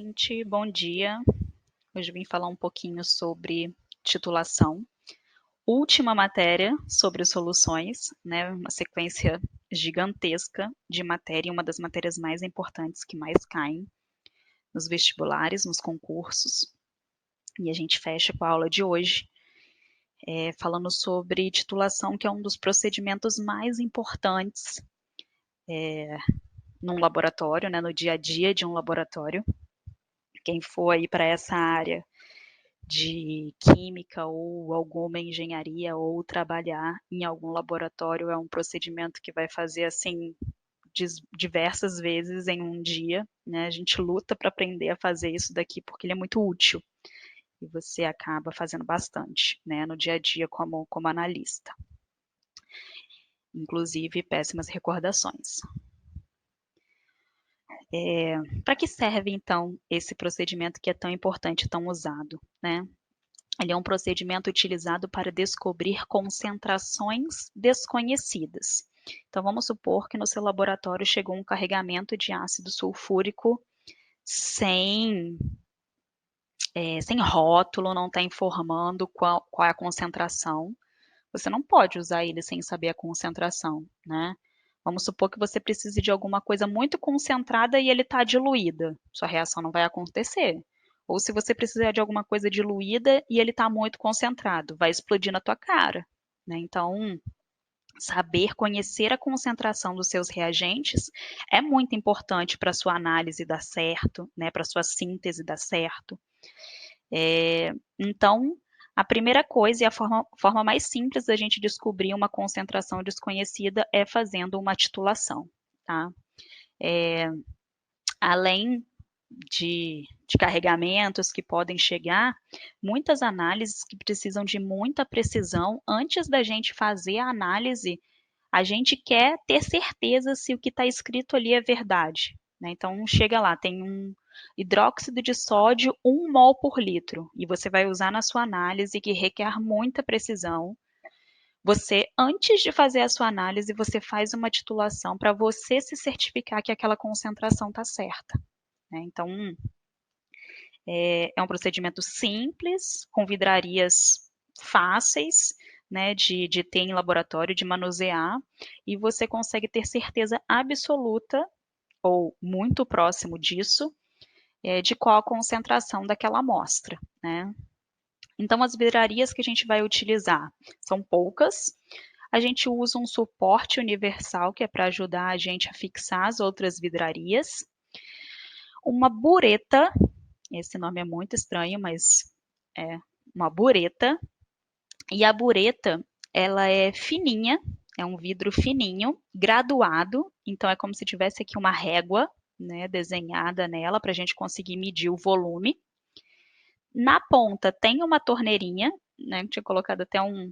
Gente, bom dia. Hoje eu vim falar um pouquinho sobre titulação. Última matéria sobre soluções, né? Uma sequência gigantesca de matéria, uma das matérias mais importantes que mais caem nos vestibulares, nos concursos. E a gente fecha com a aula de hoje, falando sobre titulação, que é um dos procedimentos mais importantes num laboratório, né? No dia a dia de um laboratório. Quem for aí para essa área de química ou alguma engenharia ou trabalhar em algum laboratório é um procedimento que vai fazer assim diversas vezes em um dia, né? A gente luta para aprender a fazer isso daqui porque ele é muito útil e você acaba fazendo bastante, né, no dia a dia como analista. Inclusive péssimas recordações. Para que serve então esse procedimento que é tão importante, tão usado, né? Ele é um procedimento utilizado para descobrir concentrações desconhecidas. Então, vamos supor que no seu laboratório chegou um carregamento de ácido sulfúrico sem, sem rótulo, não está informando qual é a concentração. Você não pode usar ele sem saber a concentração, né? Vamos supor que você precise de alguma coisa muito concentrada e ele está diluída. Sua reação não vai acontecer. Ou se você precisar de alguma coisa diluída e ele está muito concentrado, vai explodir na tua cara, né? Então, saber conhecer a concentração dos seus reagentes é muito importante para a sua análise dar certo, né? Para a sua síntese dar certo. Então, a primeira coisa e a forma mais simples da gente descobrir uma concentração desconhecida é fazendo uma titulação, tá? Além de carregamentos que podem chegar, muitas análises que precisam de muita precisão, antes da gente fazer a análise, a gente quer ter certeza se o que está escrito ali é verdade, né? Então, chega lá, tem um hidróxido de sódio 1 mol por litro, e você vai usar na sua análise que requer muita precisão. Você, antes de fazer a sua análise, você faz uma titulação para você se certificar que aquela concentração está certa, né? Então, é um procedimento simples, com vidrarias fáceis, né, de ter em laboratório, de manusear, e você consegue ter certeza absoluta, ou muito próximo disso, de qual a concentração daquela amostra, né? Então, as vidrarias que a gente vai utilizar são poucas. A gente usa um suporte universal, que é para ajudar a gente a fixar as outras vidrarias. Uma bureta, esse nome é muito estranho, mas é uma bureta. E a bureta, ela é fininha, é um vidro fininho, graduado, então é como se tivesse aqui uma régua, né, desenhada nela para a gente conseguir medir o volume. Na ponta tem uma torneirinha, né, tinha colocado até um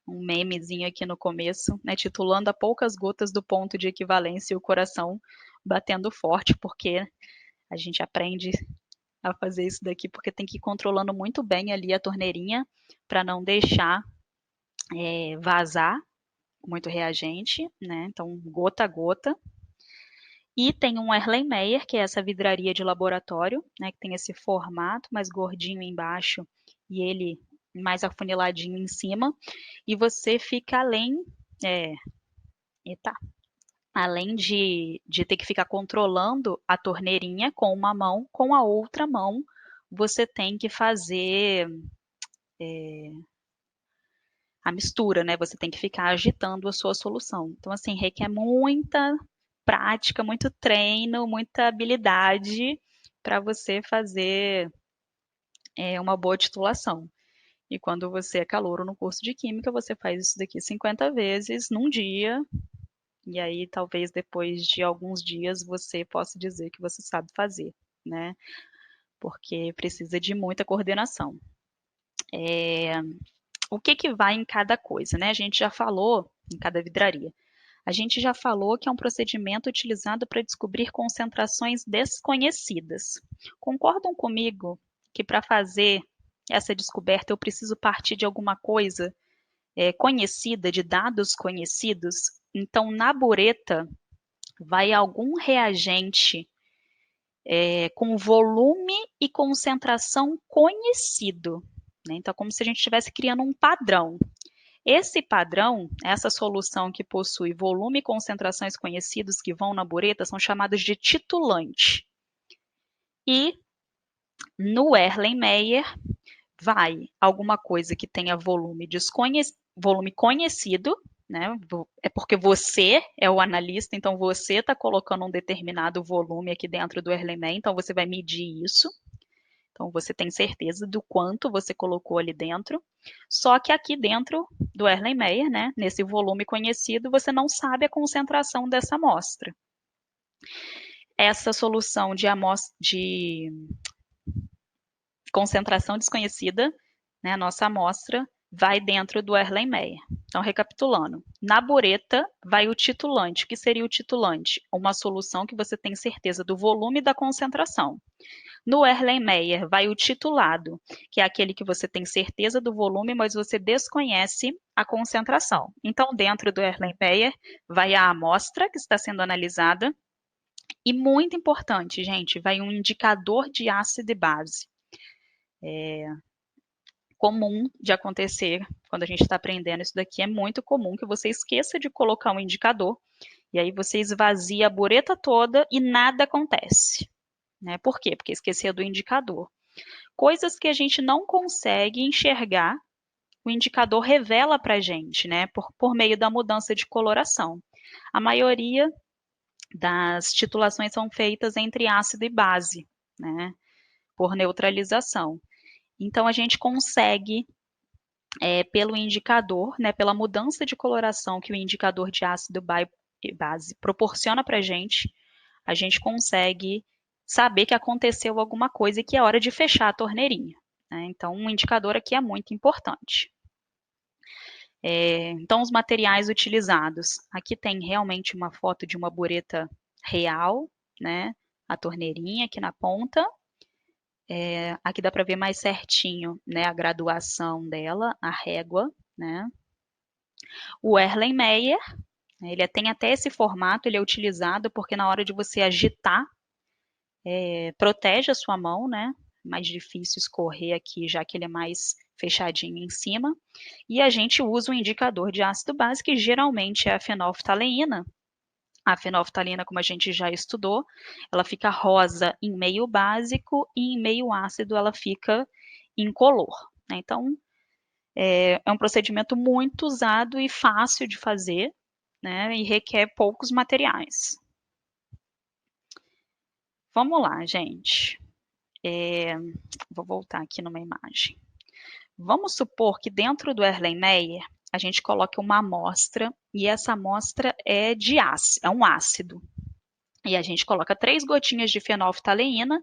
memezinho aqui no começo, né, titulando a poucas gotas do ponto de equivalência e o coração batendo forte, porque a gente aprende a fazer isso daqui, porque tem que ir controlando muito bem ali a torneirinha para não deixar vazar muito reagente, né? Então, gota a gota. E tem um Erlenmeyer, que é essa vidraria de laboratório, né? Que tem esse formato mais gordinho embaixo e ele mais afuniladinho em cima. E você fica além, é, eita, além de ter que ficar controlando a torneirinha com uma mão, com a outra mão você tem que fazer a mistura, né? Você tem que ficar agitando a sua solução. Então, assim, requer muita prática, muito treino, muita habilidade para você fazer uma boa titulação. E quando você é calouro no curso de química, você faz isso daqui 50 vezes num dia, e aí talvez depois de alguns dias você possa dizer que você sabe fazer, né? Porque precisa de muita coordenação. O que que vai em cada coisa, né? A gente já falou em cada vidraria. A gente já falou que é um procedimento utilizado para descobrir concentrações desconhecidas. Concordam comigo que para fazer essa descoberta eu preciso partir de alguma coisa conhecida, de dados conhecidos? Então, na bureta, vai algum reagente com volume e concentração conhecido, né? Então, como se a gente estivesse criando um padrão. Esse padrão, essa solução que possui volume e concentrações conhecidos que vão na bureta, são chamadas de titulante. E no Erlenmeyer, vai alguma coisa que tenha volume conhecido, né? É porque você é o analista, então você está colocando um determinado volume aqui dentro do Erlenmeyer, então você vai medir isso. Então você tem certeza do quanto você colocou ali dentro. Só que aqui dentro do Erlenmeyer, né, nesse volume conhecido, você não sabe a concentração dessa amostra. Essa solução de concentração desconhecida, né, a nossa amostra, vai dentro do Erlenmeyer. Então, recapitulando, na bureta vai o titulante. O que seria o titulante? Uma solução que você tem certeza do volume e da concentração. No Erlenmeyer vai o titulado, que é aquele que você tem certeza do volume, mas você desconhece a concentração. Então, dentro do Erlenmeyer vai a amostra que está sendo analisada e, muito importante, gente, vai um indicador de ácido e base. Comum de acontecer quando a gente está aprendendo isso daqui, é muito comum que você esqueça de colocar um indicador e aí você esvazia a bureta toda e nada acontece. Né? Por quê? Porque esqueceu do indicador. Coisas que a gente não consegue enxergar, o indicador revela para a gente, né? Por meio da mudança de coloração. A maioria das titulações são feitas entre ácido e base, né? Por neutralização. Então a gente consegue pelo indicador, né, pela mudança de coloração que o indicador de ácido e base proporciona para a gente consegue saber que aconteceu alguma coisa e que é hora de fechar a torneirinha. Né? Então, um indicador aqui é muito importante. Então, os materiais utilizados. Aqui tem realmente uma foto de uma bureta real, né? A torneirinha aqui na ponta. Aqui dá para ver mais certinho, né, a graduação dela, a régua, né? O Erlenmeyer, ele tem até esse formato, ele é utilizado porque na hora de você agitar, protege a sua mão, né? Mais difícil escorrer aqui, já que ele é mais fechadinho em cima. E a gente usa o indicador de ácido base, que geralmente é a fenolftaleína. A fenolftalina, como a gente já estudou, ela fica rosa em meio básico e em meio ácido ela fica incolor. Né? Então, é um procedimento muito usado e fácil de fazer, né? E requer poucos materiais. Vamos lá, gente. Vou voltar aqui numa imagem. Vamos supor que dentro do Erlenmeyer a gente coloque uma amostra e essa amostra é de ácido, é um ácido. E a gente coloca 3 gotinhas de fenolftaleína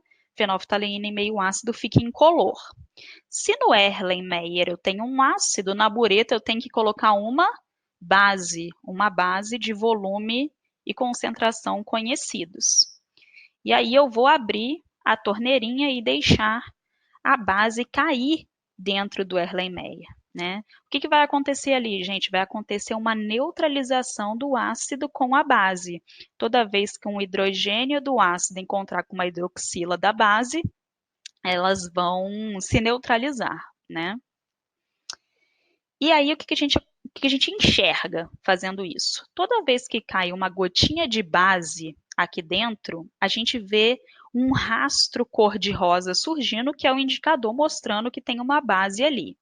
em meio ácido fica incolor. Se no Erlenmeyer eu tenho um ácido, na bureta eu tenho que colocar uma base de volume e concentração conhecidos. E aí eu vou abrir a torneirinha e deixar a base cair dentro do Erlenmeyer. Né? O que vai acontecer ali, gente? Vai acontecer uma neutralização do ácido com a base. Toda vez que um hidrogênio do ácido encontrar com uma hidroxila da base, elas vão se neutralizar, né? E aí, o que a gente enxerga fazendo isso? Toda vez que cai uma gotinha de base aqui dentro, a gente vê um rastro cor-de-rosa surgindo, que é o indicador mostrando que tem uma base ali.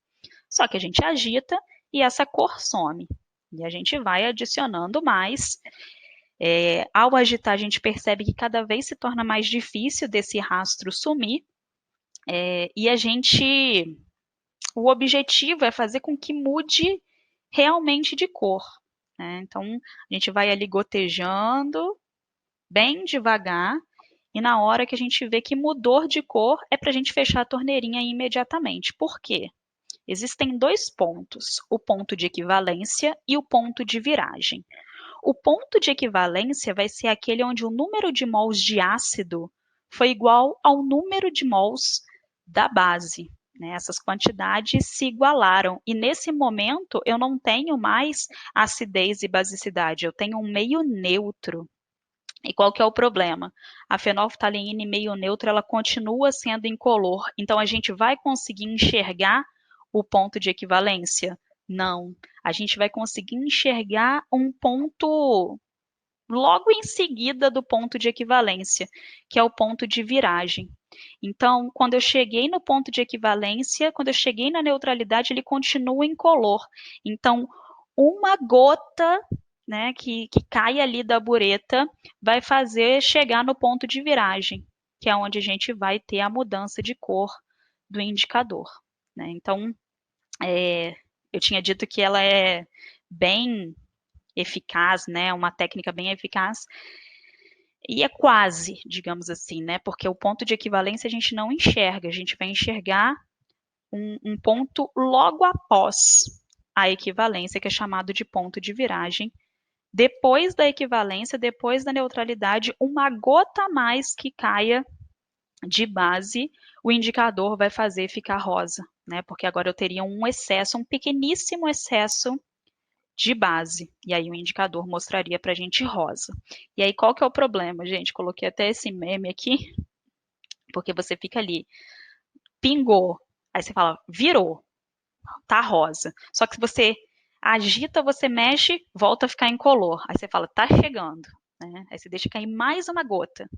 Só que a gente agita e essa cor some. E a gente vai adicionando mais. Ao agitar, a gente percebe que cada vez se torna mais difícil desse rastro sumir. E o objetivo é fazer com que mude realmente de cor. Né? Então, a gente vai ali gotejando, bem devagar, e na hora que a gente vê que mudou de cor, é para a gente fechar a torneirinha imediatamente. Por quê? Existem 2 pontos, o ponto de equivalência e o ponto de viragem. O ponto de equivalência vai ser aquele onde o número de mols de ácido foi igual ao número de mols da base. Né? Essas quantidades se igualaram e nesse momento eu não tenho mais acidez e basicidade, eu tenho um meio neutro. E qual que é o problema? A fenolftaleína em meio neutro, ela continua sendo incolor, então a gente vai conseguir enxergar o ponto de equivalência? Não. A gente vai conseguir enxergar um ponto logo em seguida do ponto de equivalência, que é o ponto de viragem. Então, quando eu cheguei no ponto de equivalência, quando eu cheguei na neutralidade, ele continua incolor. Então, uma gota, né, que cai ali da bureta vai fazer chegar no ponto de viragem, que é onde a gente vai ter a mudança de cor do indicador. Né? Então, eu tinha dito que ela é bem eficaz, né, uma técnica bem eficaz, e é quase, digamos assim, né, porque o ponto de equivalência a gente não enxerga, a gente vai enxergar um ponto logo após a equivalência, que é chamado de ponto de viragem. Depois da equivalência, depois da neutralidade, uma gota a mais que caia de base, o indicador vai fazer ficar rosa, né? Porque agora eu teria um excesso, um pequeníssimo excesso de base. E aí o indicador mostraria para a gente rosa. E aí qual que é o problema, gente? Coloquei até esse meme aqui, porque você fica ali, pingou, aí você fala, virou, tá rosa. Só que se você agita, você mexe, volta a ficar incolor. Aí você fala, tá chegando. Né? Aí você deixa cair mais uma gota.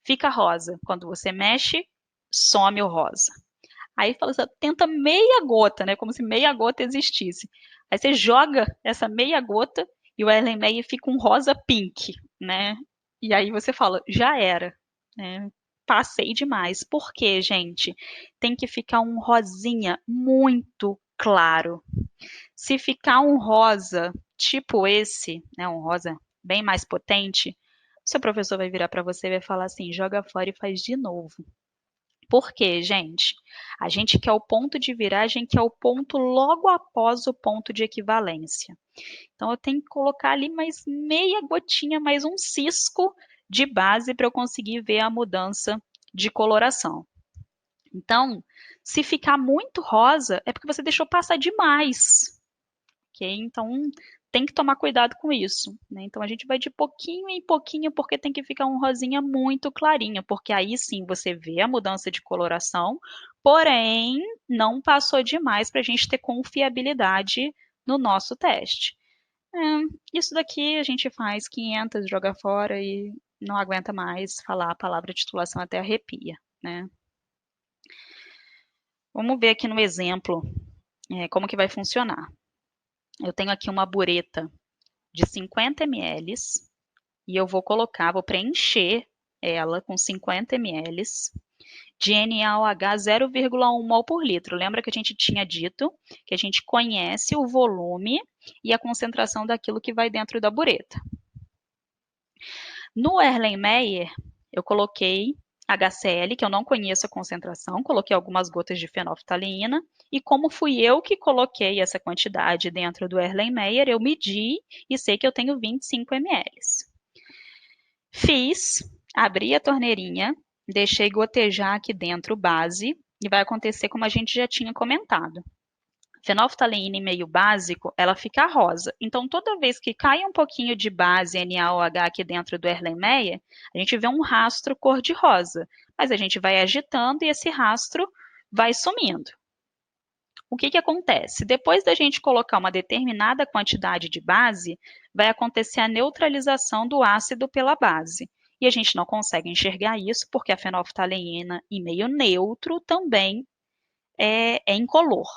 Fica rosa. Quando você mexe, some o rosa. Aí fala, você tenta meia gota, né? Como se meia gota existisse. Aí você joga essa meia gota e o Erlenmeyer fica um rosa pink, né? E aí você fala, já era, né? Passei demais. Por quê, gente? Tem que ficar um rosinha muito claro. Se ficar um rosa tipo esse, né, um rosa bem mais potente, seu professor vai virar para você e vai falar assim: joga fora e faz de novo. Por quê, gente? A gente quer o ponto de viragem, que é o ponto logo após o ponto de equivalência. Então, eu tenho que colocar ali mais meia gotinha, mais um cisco de base para eu conseguir ver a mudança de coloração. Então, se ficar muito rosa, é porque você deixou passar demais. Ok? Então, tem que tomar cuidado com isso. Né? Então, a gente vai de pouquinho em pouquinho, porque tem que ficar um rosinha muito clarinho, porque aí sim você vê a mudança de coloração, porém, não passou demais para a gente ter confiabilidade no nosso teste. É, isso daqui a gente faz 500, joga fora e não aguenta mais falar a palavra titulação até arrepia. Né? Vamos ver aqui no exemplo como que vai funcionar. Eu tenho aqui uma bureta de 50 ml e eu vou preencher ela com 50 ml de NaOH 0,1 mol por litro. Lembra que a gente tinha dito que a gente conhece o volume e a concentração daquilo que vai dentro da bureta. No Erlenmeyer, eu coloquei HCl, que eu não conheço a concentração, coloquei algumas gotas de fenolftaleína, e como fui eu que coloquei essa quantidade dentro do Erlenmeyer, eu medi e sei que eu tenho 25 ml. Fiz, abri a torneirinha, deixei gotejar aqui dentro base, e vai acontecer como a gente já tinha comentado. Fenolftaleína em meio básico, ela fica rosa. Então, toda vez que cai um pouquinho de base NaOH aqui dentro do Erlenmeyer, a gente vê um rastro cor-de-rosa. Mas a gente vai agitando e esse rastro vai sumindo. O que acontece? Depois da gente colocar uma determinada quantidade de base, vai acontecer a neutralização do ácido pela base. E a gente não consegue enxergar isso porque a fenolftaleína em meio neutro também é incolor.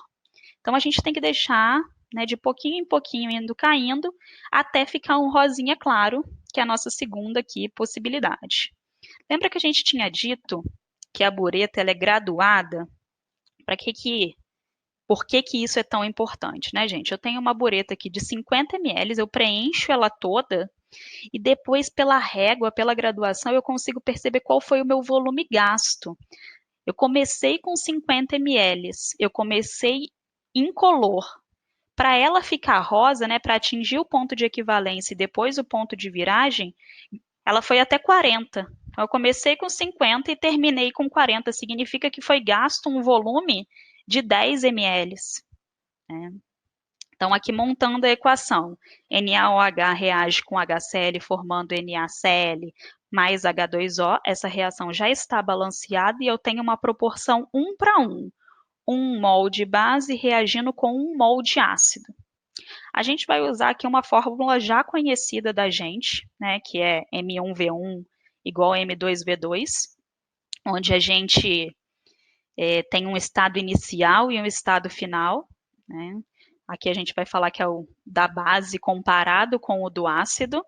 Então a gente tem que deixar, né, de pouquinho em pouquinho indo caindo até ficar um rosinha claro, que é a nossa segunda aqui possibilidade. Lembra que a gente tinha dito que a bureta ela é graduada? Por que que isso é tão importante, né, gente? Eu tenho uma bureta aqui de 50 ml, eu preencho ela toda e depois pela régua, pela graduação, eu consigo perceber qual foi o meu volume gasto. Eu comecei com 50 ml, eu comecei incolor. Para ela ficar rosa, né, para atingir o ponto de equivalência e depois o ponto de viragem, ela foi até 40. Então, eu comecei com 50 e terminei com 40. Significa que foi gasto um volume de 10 ml. Né? Então, aqui montando a equação, NaOH reage com HCl formando NaCl mais H2O, essa reação já está balanceada e eu tenho uma proporção 1 para 1. 1 mol de base reagindo com 1 mol de ácido. A gente vai usar aqui uma fórmula já conhecida da gente, né, que é M1V1 igual a M2V2, onde a gente tem um estado inicial e um estado final, né? Aqui a gente vai falar que é o da base comparado com o do ácido.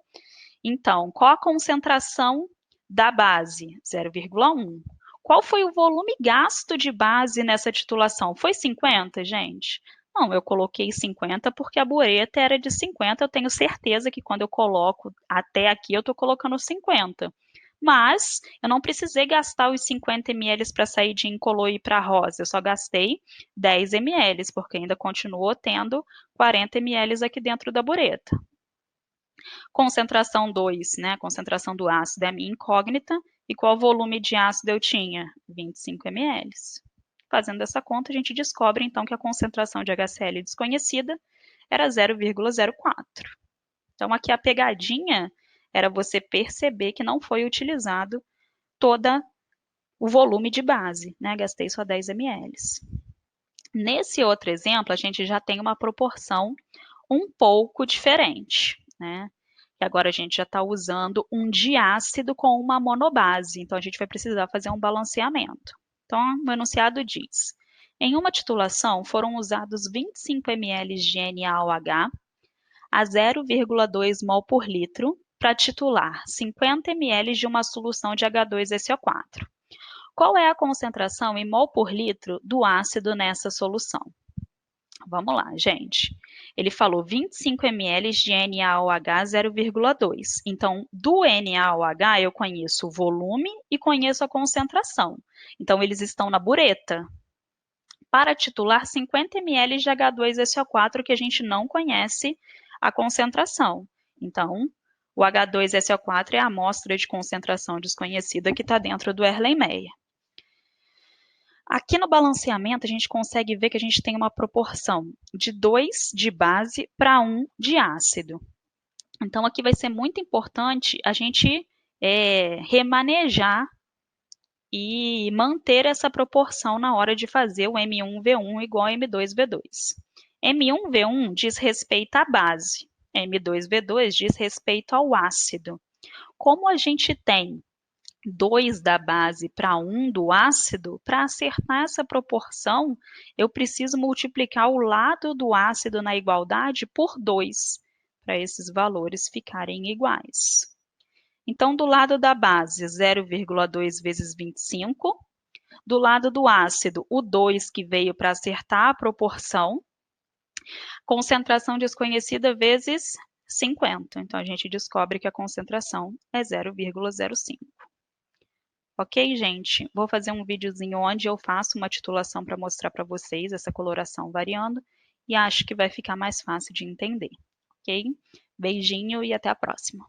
Então, qual a concentração da base? 0,1. Qual foi o volume gasto de base nessa titulação? Foi 50, gente? Não, eu coloquei 50 porque a bureta era de 50. Eu tenho certeza que quando eu coloco até aqui, eu estou colocando 50. Mas eu não precisei gastar os 50 ml para sair de incolor e ir para rosa. Eu só gastei 10 ml, porque ainda continuou tendo 40 ml aqui dentro da bureta. Concentração 2, né? A concentração do ácido é a minha incógnita. E qual volume de ácido eu tinha? 25 ml. Fazendo essa conta, a gente descobre então que a concentração de HCl desconhecida era 0,04. Então, aqui a pegadinha era você perceber que não foi utilizado todo o volume de base, né? Gastei só 10 ml. Nesse outro exemplo, a gente já tem uma proporção um pouco diferente, né? E agora a gente já está usando um diácido com uma monobase, então a gente vai precisar fazer um balanceamento. Então, o enunciado diz: em uma titulação foram usados 25 ml de NaOH a 0,2 mol por litro para titular 50 ml de uma solução de H2SO4. Qual é a concentração em mol por litro do ácido nessa solução? Vamos lá, gente. Ele falou 25 ml de NaOH 0,2. Então, do NaOH eu conheço o volume e conheço a concentração. Então, eles estão na bureta. Para titular 50 ml de H2SO4, que a gente não conhece a concentração. Então, o H2SO4 é a amostra de concentração desconhecida que está dentro do Erlenmeyer. Aqui no balanceamento, a gente consegue ver que a gente tem uma proporção de 2 de base para 1 de ácido. Então, aqui vai ser muito importante a gente remanejar e manter essa proporção na hora de fazer o M1V1 igual a M2V2. M1V1 diz respeito à base, M2V2 diz respeito ao ácido. Como a gente tem 2 da base para 1 do ácido, para acertar essa proporção, eu preciso multiplicar o lado do ácido na igualdade por 2, para esses valores ficarem iguais. Então, do lado da base, 0,2 vezes 25. Do lado do ácido, o 2 que veio para acertar a proporção. Concentração desconhecida vezes 50. Então, a gente descobre que a concentração é 0,05. Ok, gente? Vou fazer um videozinho onde eu faço uma titulação para mostrar para vocês essa coloração variando e acho que vai ficar mais fácil de entender, ok? Beijinho e até a próxima.